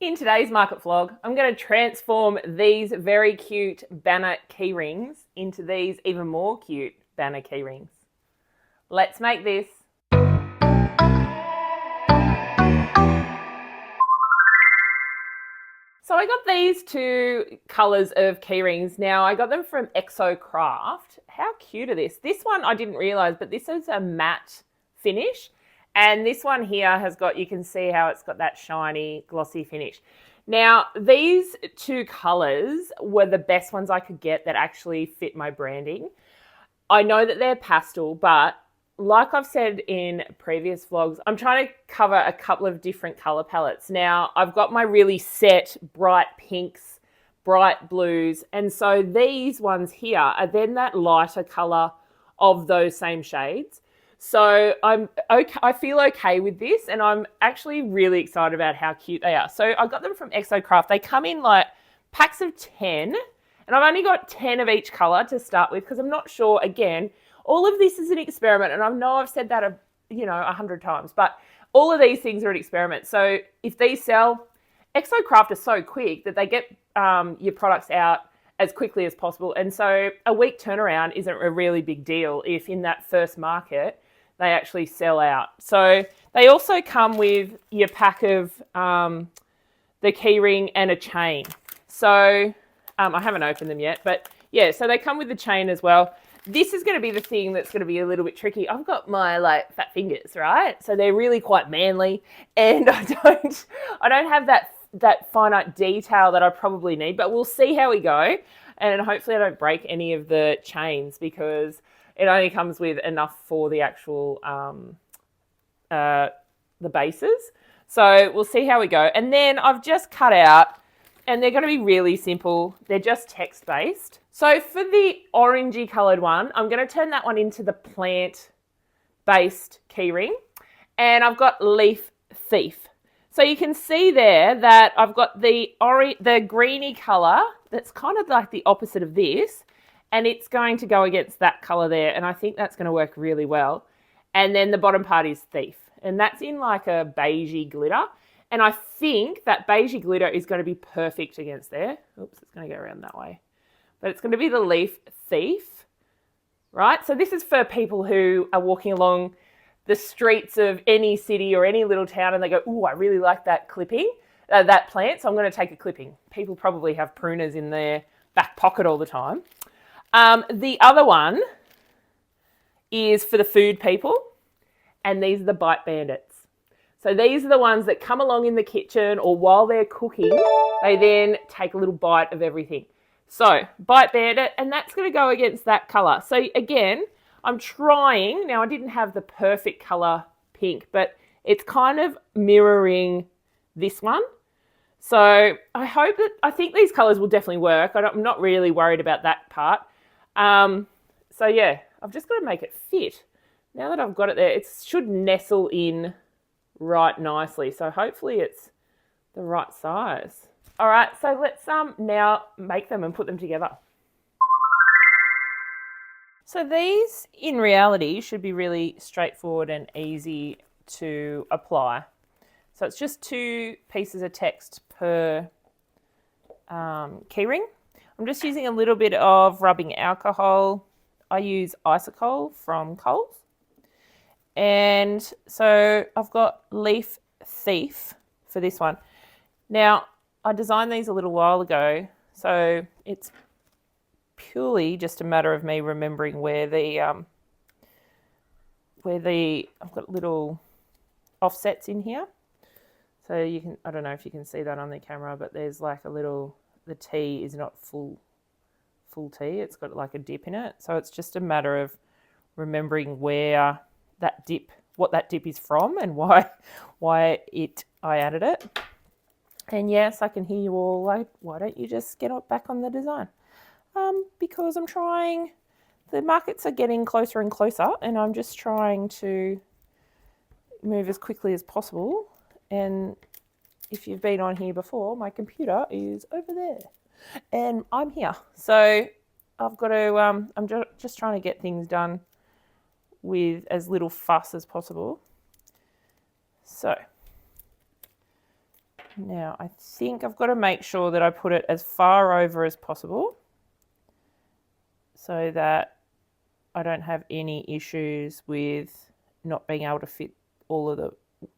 In today's market vlog, I'm going to transform these very cute banner key rings into these even more cute banner key rings. Let's make this. So I got these two colours of key rings. Now I got them from Craft. How cute are this? This one I didn't realise, but this is a matte finish. And this one here has got, you can see how it's got that shiny, glossy finish. Now, these two colours were the best ones I could get that actually fit my branding. I know that they're pastel, but like I've said in previous vlogs, I'm trying to cover a couple of different colour palettes. Now, I've got my really set bright pinks, bright blues, and so these ones here are then that lighter colour of those same shades. So I feel okay with this, and I'm actually really excited about how cute they are. So I got them from Craft. They come in like packs of 10, and I've only got 10 of each colour to start with because I'm not sure. Again, all of this is an experiment, and I know I've said that 100 times, but all of these things are an experiment. So if these sell, Craft are so quick that they get your products out as quickly as possible, and so a week turnaround isn't a really big deal if in that first market they actually sell out. So they also come with your pack of the key ring and a chain. So I haven't opened them yet, but yeah, so they come with the chain as well. This is going to be the thing that's going to be a little bit tricky. I've got my fat fingers, right? So they're really quite manly, and I don't have that finite detail that I probably need, but we'll see how we go. And hopefully I don't break any of the chains because it only comes with enough for the actual the bases. So we'll see how we go. And then I've just cut out, and they're going to be really simple. They're just text-based. So for the orangey coloured one, I'm going to turn that one into the plant-based keyring. And I've got Leaf Thief. So you can see there that I've got the greeny colour that's kind of like the opposite of this, and it's going to go against that colour there, and I think that's going to work really well. And then the bottom part is Thief, and that's in like a beigey glitter, and I think that beigey glitter is going to be perfect against there. Oops, it's going to go around that way. But it's going to be the Leaf Thief, right? So this is for people who are walking along the streets of any city or any little town and they go, "Ooh, I really like that clipping, that plant, so I'm going to take a clipping." People probably have pruners in their back pocket all the time. The other one is for the food people, and these are the Bite Bandits. So these are the ones that come along in the kitchen or while they're cooking, they then take a little bite of everything. So Bite Bandit, and that's going to go against that colour. So again, I'm trying, now I didn't have the perfect colour pink, but it's kind of mirroring this one. So I think these colours will definitely work. I'm not really worried about that part. So yeah, I've just got to make it fit. Now that I've got it there, it should nestle in right nicely. So hopefully it's the right size. All right, so let's now make them and put them together. So these, in reality, should be really straightforward and easy to apply. So it's just 2 pieces of text per keyring. I'm just using a little bit of rubbing alcohol. I use Isocol from Coles. And so I've got Leaf Thief for this one. Now, I designed these a little while ago, so it's purely just a matter of me remembering where I've got little offsets in here. So you can, I don't know if you can see that on the camera, but there's like a little, the T is not full T. It's got like a dip in it. So it's just a matter of remembering where that dip, what that dip is from and why I added it. And yes, I can hear you all like, why don't you just get back on the design? Because I'm trying, the markets are getting closer and closer, and I'm just trying to move as quickly as possible. And if you've been on here before, my computer is over there and I'm here. So I've got to, I'm just trying to get things done with as little fuss as possible. So Now, I think I've got to make sure that I put it as far over as possible so that I don't have any issues with not being able to fit all of the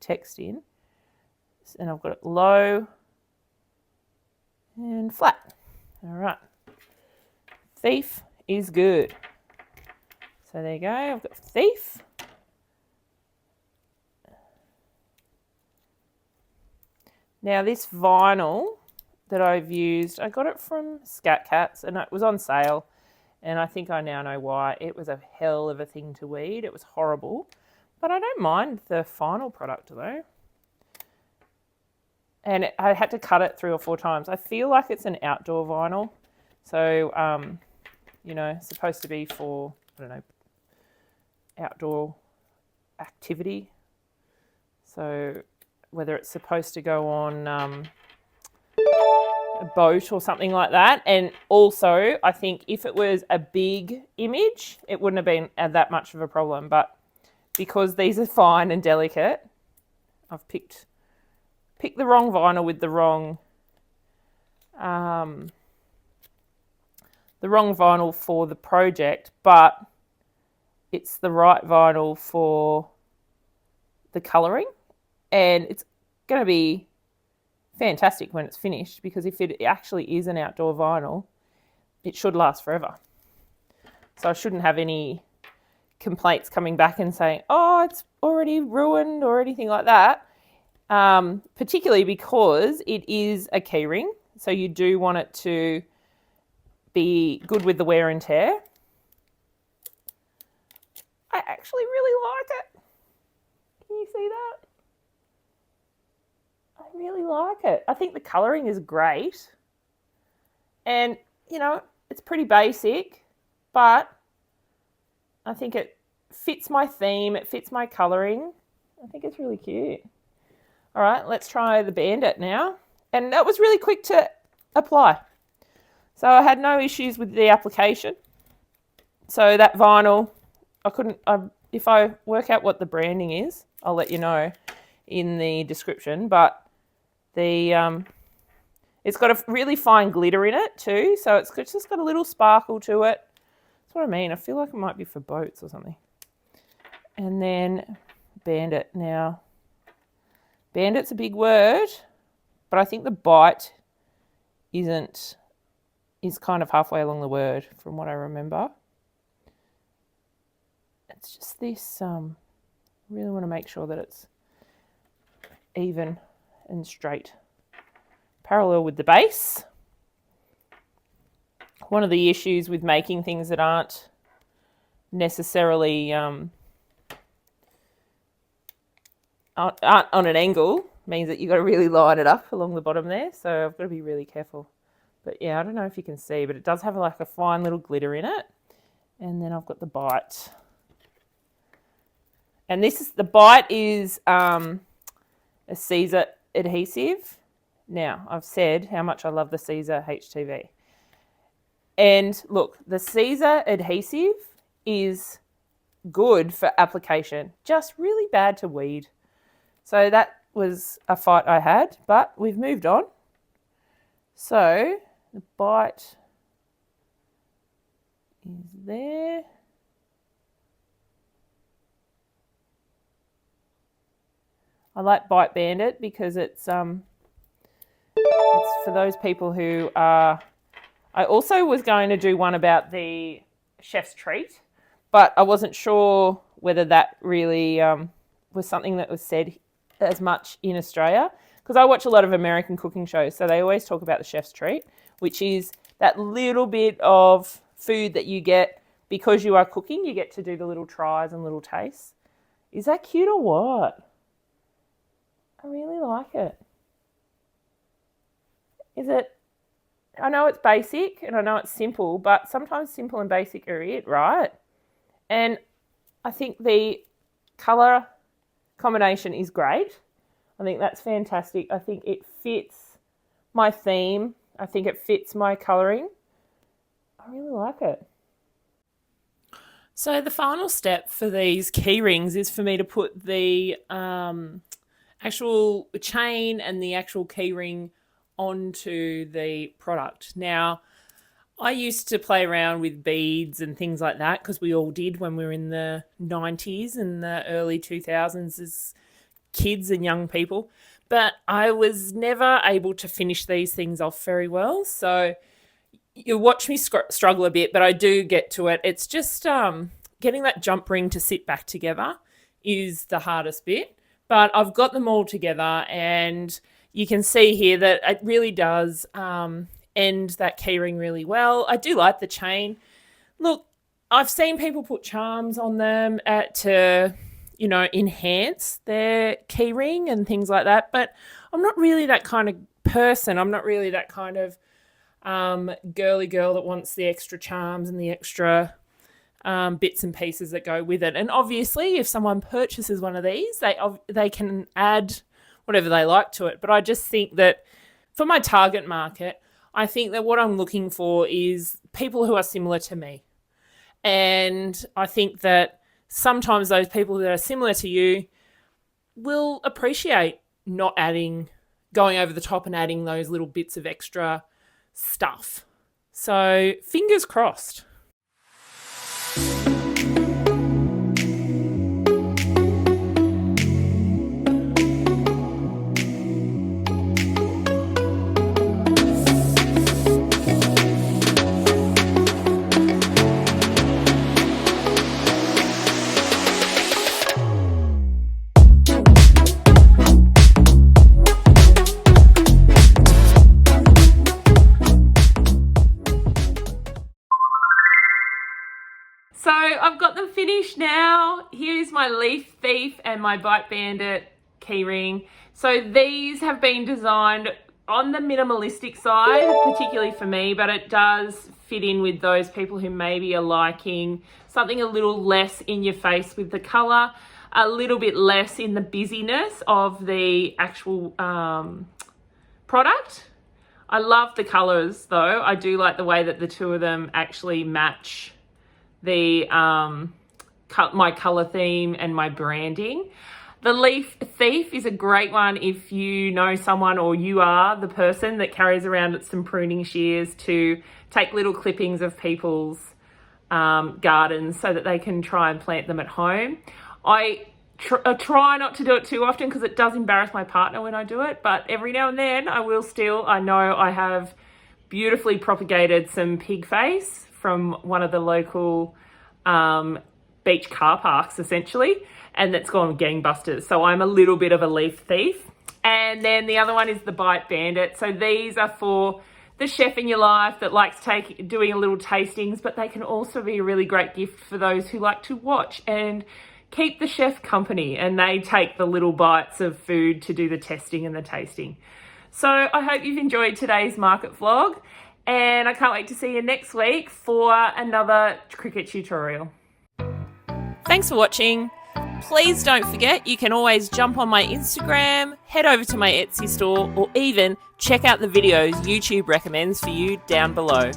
text in. And I've got it low and flat. All right. Thief is good. So there you go. I've got thief. Now this vinyl that I've used, I got it from SkatKatz and it was on sale. And I think I now know why. It was a hell of a thing to weed. It was horrible. But I don't mind the final product though. And I had to cut it 3 or 4 times. I feel like it's an outdoor vinyl. So, you know, supposed to be for, I don't know, outdoor activity. So whether it's supposed to go on a boat or something like that. And also, I think if it was a big image, it wouldn't have been that much of a problem. But because these are fine and delicate, I've picked the wrong vinyl with the wrong vinyl for the project, but it's the right vinyl for the colouring, and it's going to be fantastic when it's finished, because if it actually is an outdoor vinyl, it should last forever. So I shouldn't have any complaints coming back and saying, oh, it's already ruined or anything like that, particularly because it is a keyring, so you do want it to be good with the wear and tear. I actually really like it. Can you see that? I really like it. I think the colouring is great. And, you know, it's pretty basic, but I think it fits my theme. It fits my colouring. I think it's really cute. All right, let's try the Bandit now. And that was really quick to apply. So I had no issues with the application. So that vinyl, if I work out what the branding is, I'll let you know in the description. But the it's got a really fine glitter in it too. So it's just got a little sparkle to it. That's what I mean. I feel like it might be for boats or something. And then Bandit. Now, Bandit's a big word, but I think the bite is kind of halfway along the word from what I remember. It's just this, really want to make sure that it's even and straight, parallel with the base. One of the issues with making things that aren't necessarily on an angle means that you've got to really line it up along the bottom there. So I've got to be really careful. But yeah, I don't know if you can see, but it does have like a fine little glitter in it. And then I've got the bite. And the bite is a Caesar adhesive. Now, I've said how much I love the Caesar HTV. And look, the Caesar adhesive is good for application, just really bad to weed. So that was a fight I had, but we've moved on. So the bite is there. I like Bite Bandit because it's for those people who are... I also was going to do one about the chef's treat, but I wasn't sure whether that really was something that was said as much in Australia, because I watch a lot of American cooking shows, so they always talk about the chef's treat, which is that little bit of food that you get because you are cooking. You get to do the little tries and little tastes. Is that cute or what? I really like it. Is it? I know it's basic and I know it's simple, but sometimes simple and basic are it, right? And I think the colour combination is great. I think that's fantastic. I think it fits my theme. I think it fits my colouring. I really like it. So the final step for these key rings is for me to put the actual chain and the actual keyring onto the product. Now, I used to play around with beads and things like that because we all did when we were in the 90s and the early 2000s as kids and young people. But I was never able to finish these things off very well. So you watch me struggle a bit, but I do get to it. It's just getting that jump ring to sit back together is the hardest bit. But I've got them all together, and you can see here that it really does end that keyring really well. I do like the chain. Look, I've seen people put charms on them to, enhance their keyring and things like that, but I'm not really that kind of person. I'm not really that kind of girly girl that wants the extra charms and the extra bits and pieces that go with it. And obviously, if someone purchases one of these, they can add whatever they like to it. But I just think that for my target market, I think that what I'm looking for is people who are similar to me. And I think that sometimes those people that are similar to you will appreciate not going over the top and adding those little bits of extra stuff. So fingers crossed. So I've got them finished now. Here's my Leaf Thief and my Bite Bandit keyring. So these have been designed on the minimalistic side, particularly for me, but it does fit in with those people who maybe are liking something a little less in your face with the colour, a little bit less in the busyness of the actual product. I love the colours though. I do like the way that the two of them actually match the my color theme and my branding. The Leaf Thief is a great one if you know someone or you are the person that carries around some pruning shears to take little clippings of people's gardens so that they can try and plant them at home. I try not to do it too often because it does embarrass my partner when I do it, but every now and then I will still. I know I have beautifully propagated some pig face from one of the local beach car parks, essentially, and that's gone gangbusters. So I'm a little bit of a leaf thief. And then the other one is the Bite Bandit. So these are for the chef in your life that likes doing a little tastings, but they can also be a really great gift for those who like to watch and keep the chef company, and they take the little bites of food to do the testing and the tasting. So I hope you've enjoyed today's market vlog, and I can't wait to see you next week for another Cricut tutorial. Thanks for watching. Please don't forget, you can always jump on my Instagram, head over to my Etsy store, or even check out the videos YouTube recommends for you down below.